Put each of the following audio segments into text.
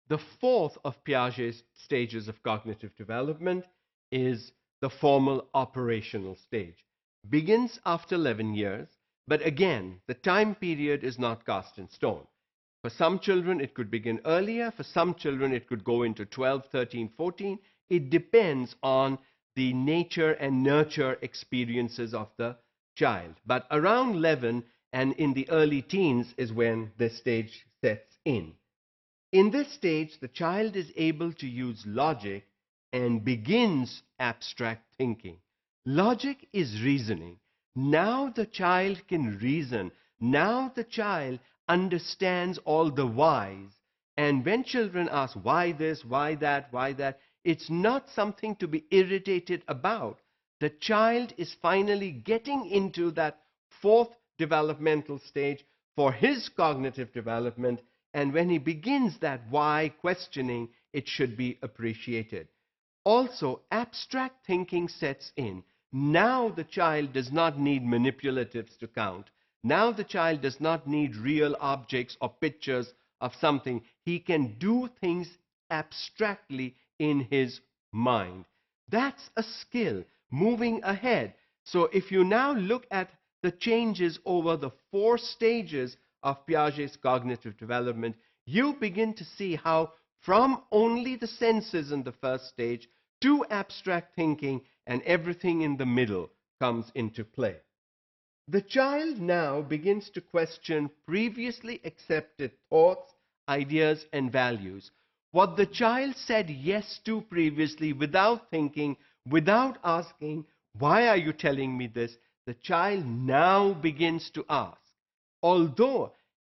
The fourth of Piaget's stages of cognitive development is the formal operational stage. Begins after 11 years, but again, the time period is not cast in stone. For some children, it could begin earlier. For some children, it could go into 12, 13, 14. It depends on the nature and nurture experiences of the child. But around 11 and in the early teens is when this stage sets in. In this stage, the child is able to use logic and begins abstract thinking. Logic is reasoning. Now the child can reason. Now the child understands all the whys. And when children ask, why this, why that, it's not something to be irritated about. The child is finally getting into that fourth developmental stage for his cognitive development. And when he begins that why questioning, it should be appreciated. Also, abstract thinking sets in. Now the child does not need manipulatives to count. Now the child does not need real objects or pictures of something. He can do things abstractly in his mind. That's a skill, moving ahead. So if you now look at the changes over the 4 stages of Piaget's cognitive development, you begin to see how from only the senses in the first stage to abstract thinking and everything in the middle comes into play. The child now begins to question previously accepted thoughts, ideas, and values. What the child said yes to previously without thinking, without asking, why are you telling me this? The child now begins to ask. Although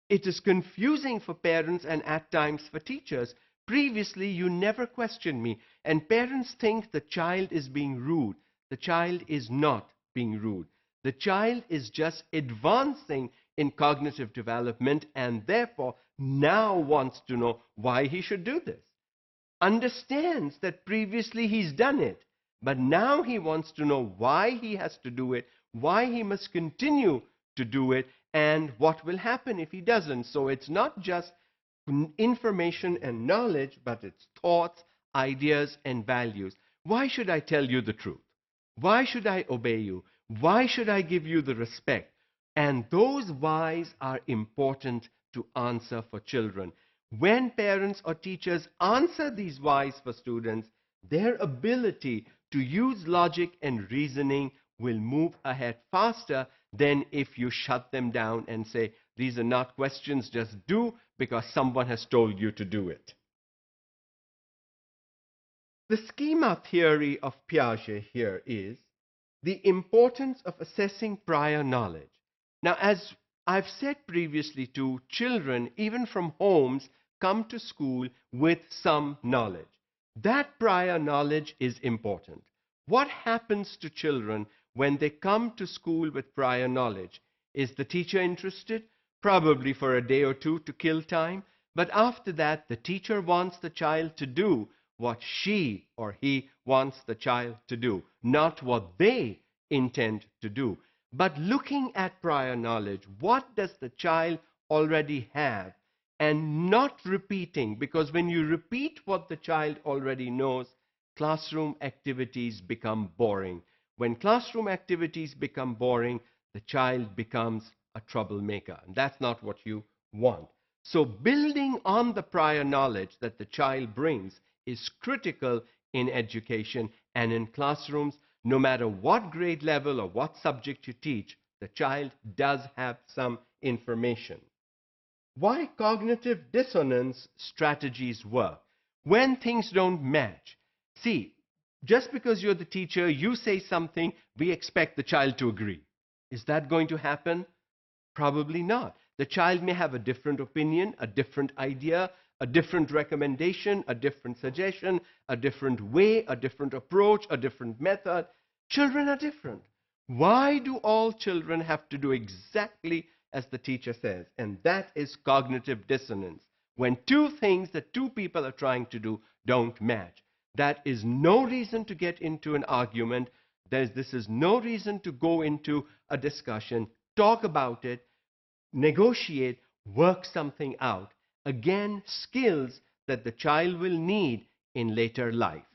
it is confusing for parents and at times for teachers, previously you never questioned me, and parents think the child is being rude. The child is not being rude. The child is just advancing in cognitive development and therefore now wants to know why he should do this. Understands that previously he's done it, but now he wants to know why he has to do it, why he must continue to do it, and what will happen if he doesn't. So it's not just information and knowledge, but it's thoughts, ideas, and values. Why should I tell you the truth? Why should I obey you? Why should I give you the respect? And those whys are important to answer for children. When parents or teachers answer these whys for students, their ability to use logic and reasoning will move ahead faster than if you shut them down and say, these are not questions, just do because someone has told you to do it. The schema theory of Piaget here is the importance of assessing prior knowledge. Now, as I've said previously too, children, even from homes, come to school with some knowledge. That prior knowledge is important. What happens to children when they come to school with prior knowledge? Is the teacher interested? Probably for a day or two to kill time. But after that, the teacher wants the child to do what she or he wants the child to do, not what they intend to do. But looking at prior knowledge, what does the child already have? And not repeating, because when you repeat what the child already knows, classroom activities become boring. When classroom activities become boring, the child becomes a troublemaker, and that's not what you want. So building on the prior knowledge that the child brings is critical in education and in classrooms. No matter what grade level or what subject you teach, the child does have some information. Why cognitive dissonance strategies work? When things don't match. See, just because you're the teacher, you say something, we expect the child to agree. Is that going to happen? Probably not. The child may have a different opinion, a different idea, a different recommendation, a different suggestion, a different way, a different approach, a different method. Children are different. Why do all children have to do exactly as the teacher says? And that is cognitive dissonance. When two things that two people are trying to do don't match. That is no reason to get into an argument. This is no reason to go into a discussion, talk about it, negotiate, work something out. Again, skills that the child will need in later life.